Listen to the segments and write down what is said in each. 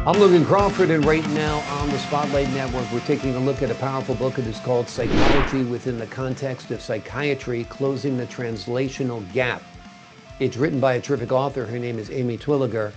I'm Logan Crawford, and right now on the Spotlight Network, we're taking a look at a powerful book. It is called Psychology Within the Context of Psychiatry, Closing the Translational Gap. It's written by a terrific author. Her name is Emmy Twilegar,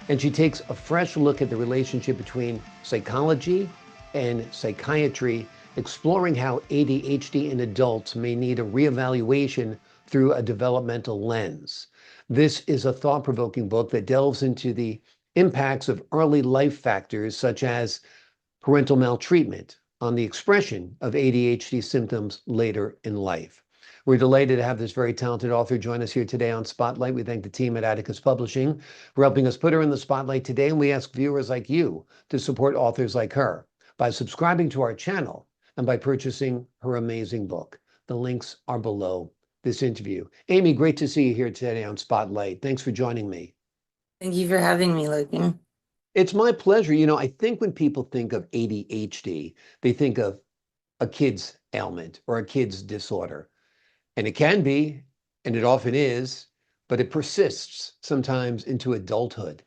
and she takes a fresh look at the relationship between psychology and psychiatry, exploring how ADHD in adults may need a reevaluation through a developmental lens. This is a thought-provoking book that delves into the impacts of early life factors such as parental maltreatment on the expression of ADHD symptoms later in life. We're delighted to have this very talented author join us here today on Spotlight. We thank the team at Atticus Publishing for helping us put her in the spotlight today, and we ask viewers like you to support authors like her by subscribing to our channel and by purchasing her amazing book. The links are below this interview. Emmy, great to see you here today on Spotlight. Thanks for joining me. Thank you for having me, Logan. It's my pleasure. I think when people think of ADHD, they think of a kid's ailment or a kid's disorder. And it can be, and it often is, but it persists sometimes into adulthood.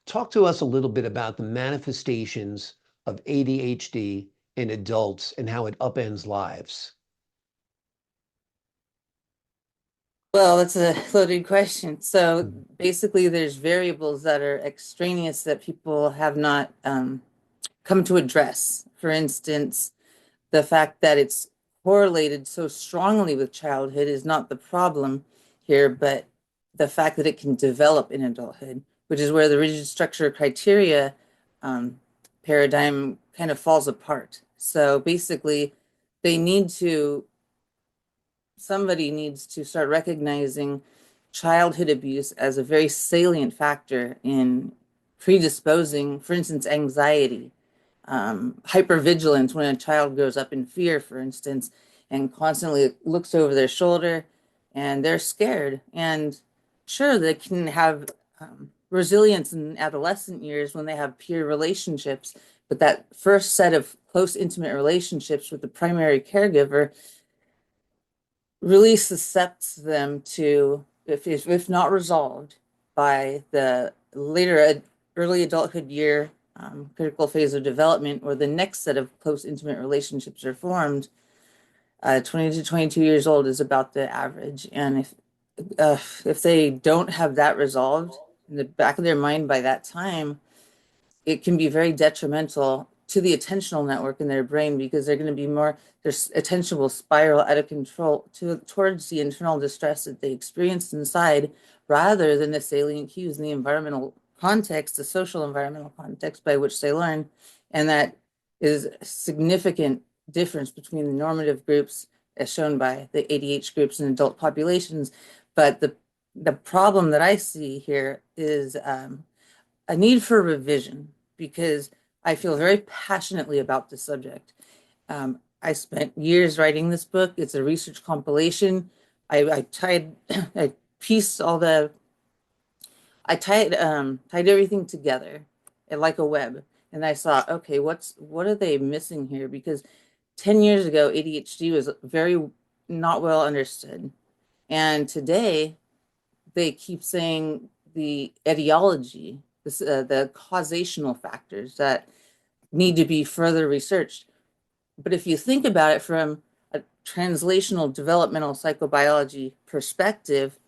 Talk to us a little bit about the manifestations of ADHD in adults and how it upends lives. Well, that's a loaded question. So basically, there's variables that are extraneous that people have not come to address. For instance, the fact that it's correlated so strongly with childhood is not the problem here, but the fact that it can develop in adulthood, which is where the rigid structure criteria paradigm kind of falls apart. So basically, they need to somebody needs to start recognizing childhood abuse as a very salient factor in predisposing, for instance, anxiety, hypervigilance when a child grows up in fear, for instance, and constantly looks over their shoulder and they're scared. And sure, they can have resilience in adolescent years when they have peer relationships, but that first set of close, intimate relationships with the primary caregiver really suscepts them to, if not resolved by the later early adulthood year critical phase of development, or the next set of close intimate relationships are formed, 20 to 22 years old is about the average. And if they don't have that resolved in the back of their mind by that time, it can be very detrimental to the attentional network in their brain, because they're going to be more, their attention will spiral out of control towards the internal distress that they experienced inside, rather than the salient cues in the environmental context, the social environmental context by which they learn. And that is a significant difference between the normative groups as shown by the ADH groups and adult populations. But the problem that I see here is a need for revision, because I feel very passionately about this subject. I spent years writing this book. It's a research compilation. I pieced all the, I tied everything together like a web. And I saw, okay, what are they missing here? Because 10 years ago, ADHD was very not well understood. And today, they keep saying the etiology, the causational factors that need to be further researched. But if you think about it from a translational developmental psychobiology perspective,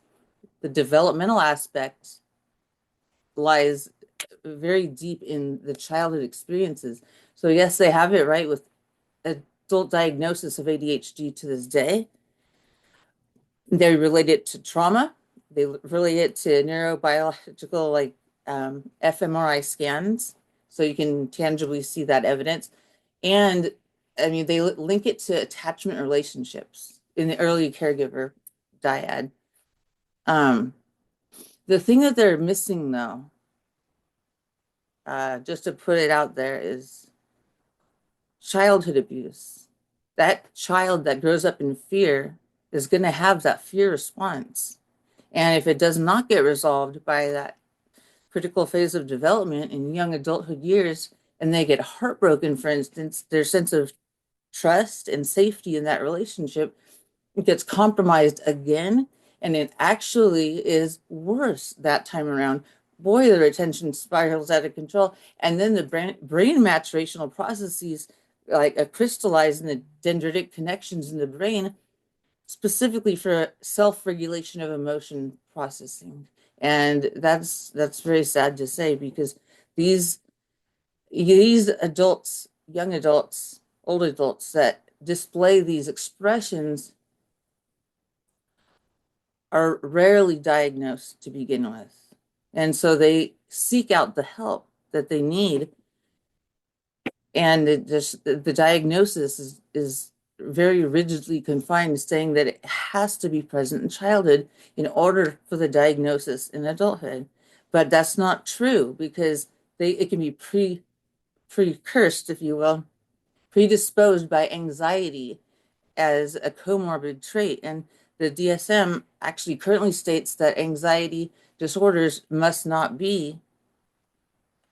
the developmental aspect lies very deep in the childhood experiences. So yes, they have it right with adult diagnosis of ADHD to this day. They relate it to trauma. They relate it to neurobiological, like fMRI scans, so you can tangibly see that evidence. And I mean, they link it to attachment relationships in the early caregiver dyad. The thing that they're missing, though, just to put it out there, is childhood abuse. That child that grows up in fear is going to have that fear response. And if it does not get resolved by that critical phase of development in young adulthood years, and they get heartbroken, for instance, their sense of trust and safety in that relationship gets compromised again. And it actually is worse that time around, boy, their attention spirals out of control. And then the brain maturational processes like crystallize in the dendritic connections in the brain, specifically for self-regulation of emotion processing. And that's very sad to say, because these these adults, young adults, old adults that display these expressions are rarely diagnosed to begin with. And so they seek out the help that they need. And the diagnosis is very rigidly confined, saying that it has to be present in childhood in order for the diagnosis in adulthood. But that's not true, because it can be precursed, if you will, predisposed by anxiety as a comorbid trait. And the DSM actually currently states that anxiety disorders must not be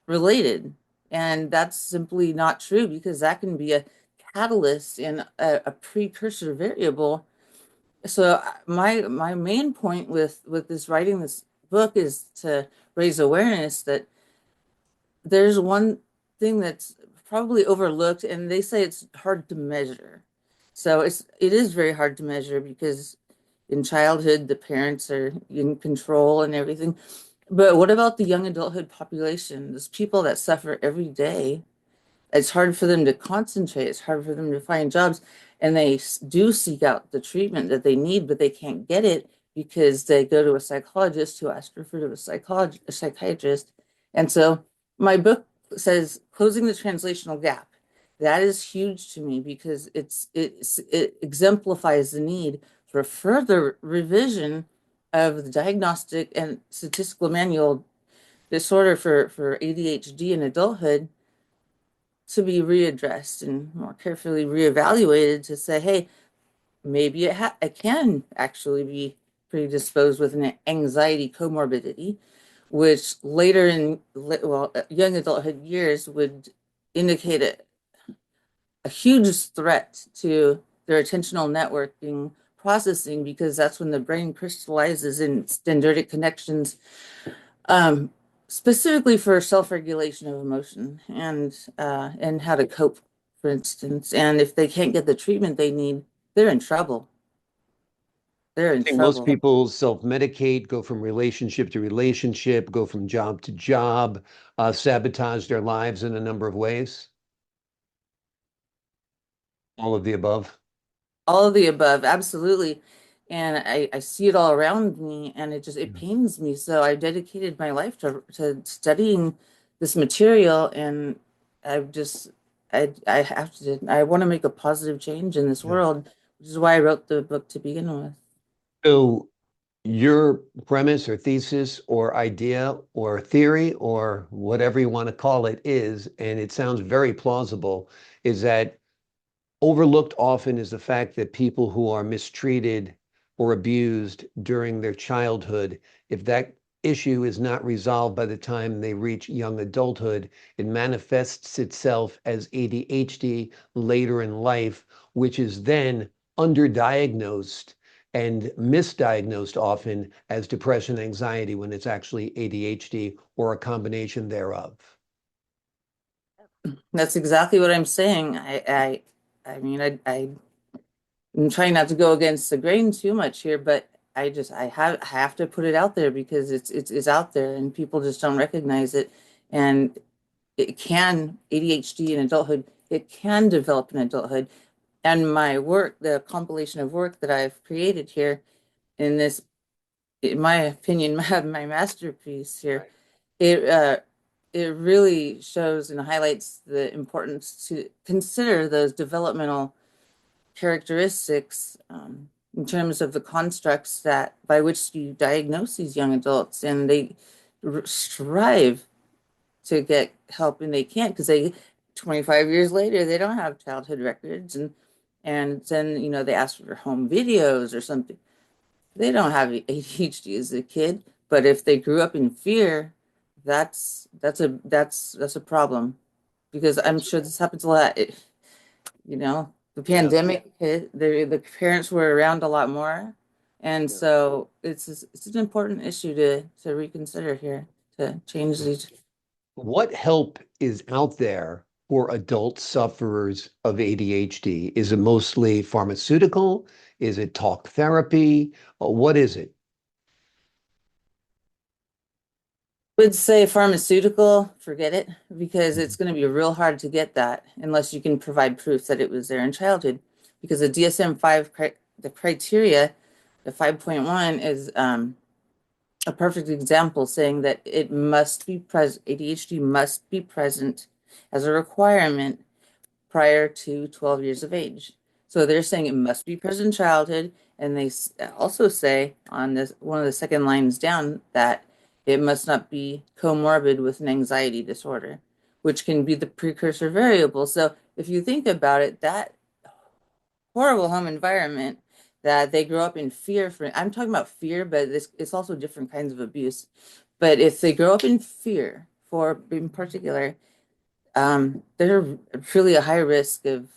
related. And that's simply not true, because that can be a catalyst and a precursor variable. So my main point with this writing this book is to raise awareness that there's one thing that's probably overlooked, and they say it's hard to measure. So it is very hard to measure, because in childhood the parents are in control and everything. But what about the young adulthood population? Those people that suffer every day. It's hard for them to concentrate. It's hard for them to find jobs, and they do seek out the treatment that they need, but they can't get it because they go to a psychologist who asked refer to a psychiatrist. And so my book says closing the translational gap. That is huge to me, because it exemplifies the need for further revision of the diagnostic and statistical manual disorder for ADHD in adulthood, to be readdressed and more carefully reevaluated, to say, hey, maybe it can actually be predisposed with an anxiety comorbidity, which later in young adulthood years would indicate a huge threat to their attentional networking processing, because that's when the brain crystallizes in dendritic connections, um, specifically for self-regulation of emotion and how to cope, for instance. And if they can't get the treatment they need, they're in trouble. They're in I think most trouble. people self-medicate, go from relationship to relationship, go from job to job, sabotage their lives in a number of ways. All of the above. All of the above, absolutely. And I see it all around me, and it Yeah. pains me. So I dedicated my life to studying this material, and I've just I have to I want to make a positive change in this Yeah. world, which is why I wrote the book to begin with. So your premise or thesis or idea or theory or whatever you want to call it is, and it sounds very plausible, is that overlooked often is the fact that people who are mistreated or abused during their childhood, if that issue is not resolved by the time they reach young adulthood, it manifests itself as ADHD later in life, which is then underdiagnosed and misdiagnosed often as depression, anxiety, when it's actually ADHD or a combination thereof. That's exactly what I'm saying. I mean, I'm trying not to go against the grain too much here, but I have to put it out there, because it's out there and people just don't recognize it. And ADHD in adulthood, it can develop in adulthood. And my work, the compilation of work that I've created here in this, in my opinion, my masterpiece here, it it really shows and highlights the importance to consider those developmental characteristics, in terms of the constructs that by which you diagnose these young adults, and they strive to get help, and they can't, because they 25 years later they don't have childhood records, and then they ask for home videos or something. They don't have ADHD as a kid, but if they grew up in fear, that's a problem, because I'm sure this happens a lot. The Yeah. pandemic hit, the parents were around a lot more. And Yeah. so it's an important issue to reconsider here, to change these. What help is out there for adult sufferers of ADHD? Is it mostly pharmaceutical? Is it talk therapy? What is it? Would say pharmaceutical, forget it, because it's going to be real hard to get that unless you can provide proof that it was there in childhood. Because the DSM-5, the criteria, the 5.1 is a perfect example saying that it must be present, ADHD must be present as a requirement prior to 12 years of age. So they're saying it must be present in childhood, and they also say on this one of the second lines down that it must not be comorbid with an anxiety disorder, which can be the precursor variable. So if you think about it, that horrible home environment that they grow up in fear for, I'm talking about fear, but it's also different kinds of abuse. But if they grow up in fear for in particular, they're truly a high risk of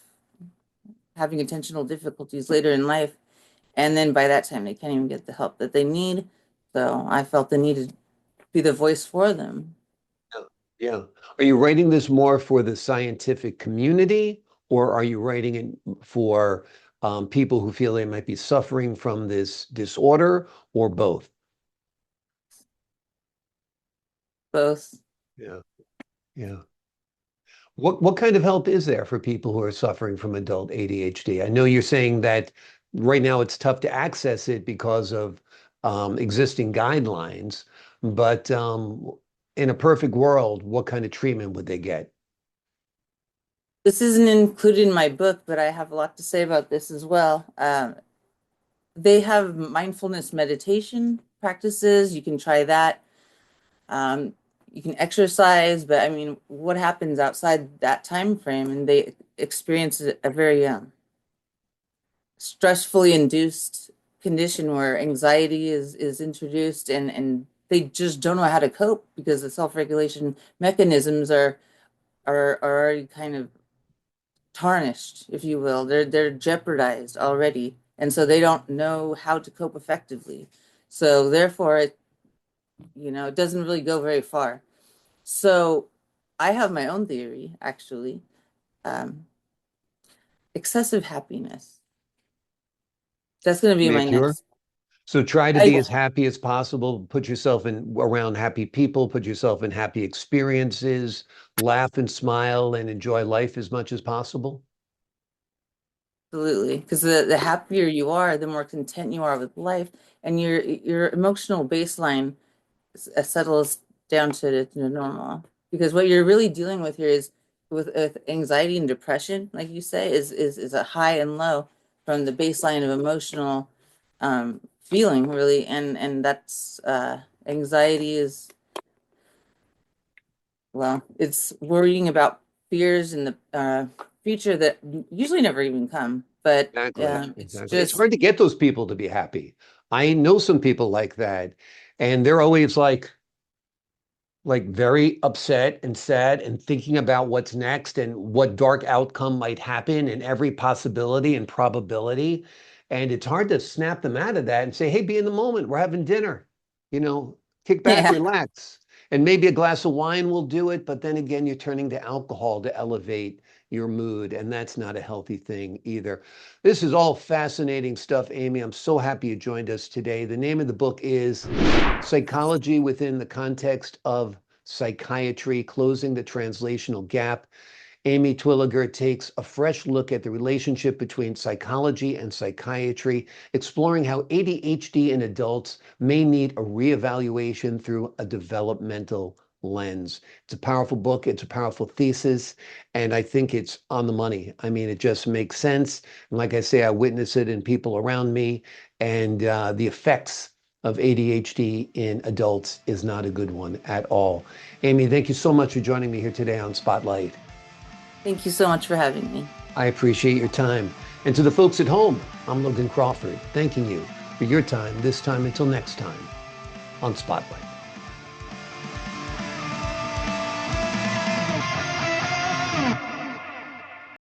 having attentional difficulties later in life. And then by that time, they can't even get the help that they need. So I felt the need to be the voice for them. Yeah. Yeah. Are you writing this more for the scientific community, or are you writing it for people who feel they might be suffering from this disorder, or both? Both. Yeah. Yeah. What kind of help is there for people who are suffering from adult ADHD? I know you're saying that right now it's tough to access it because of existing guidelines, but in a perfect world, what kind of treatment would they get? This isn't included in my book, but I have a lot to say about this as well. They have mindfulness meditation practices. You can try that. Um, you can exercise, but I mean, what happens outside that time frame? And they experience a very stressfully induced condition where anxiety is introduced, and they just don't know how to cope because the self-regulation mechanisms are already kind of tarnished, if you will. They're jeopardized already, and so they don't know how to cope effectively. So therefore, it doesn't really go very far. So I have my own theory, actually. Um, Excessive happiness. That's going to be Be a my cure? next. So try to be I as happy as possible, put yourself in around happy people, put yourself in happy experiences, laugh and smile and enjoy life as much as possible. Absolutely, because the happier you are, the more content you are with life, and your emotional baseline settles down to normal. Because what you're really dealing with here is with anxiety and depression, like you say, is a high and low from the baseline of emotional feeling, really, and that's anxiety is, well, it's worrying about fears in the future that usually never even come. But Exactly. it's Exactly. It's just, hard to get those people to be happy. I know some people like that, and they're always like very upset and sad and thinking about what's next and what dark outcome might happen and every possibility and probability. And it's hard to snap them out of that and say, hey, be in the moment. We're having dinner. Kick back, yeah. relax. And maybe a glass of wine will do it. But then again, you're turning to alcohol to elevate your mood. And that's not a healthy thing either. This is all fascinating stuff, Amy. I'm so happy you joined us today. The name of the book is Psychology Within the Context of Psychiatry, Closing the Translational Gap. Amy Twilegar takes a fresh look at the relationship between psychology and psychiatry, exploring how ADHD in adults may need a reevaluation through a developmental lens. It's a powerful book, it's a powerful thesis, and I think it's on the money. I mean, it just makes sense. And like I say, I witness it in people around me, and the effects of ADHD in adults is not a good one at all. Amy, thank you so much for joining me here today on Spotlight. Thank you so much for having me. I appreciate your time. And to the folks at home, I'm Logan Crawford, thanking you for your time this time until next time on Spotlight.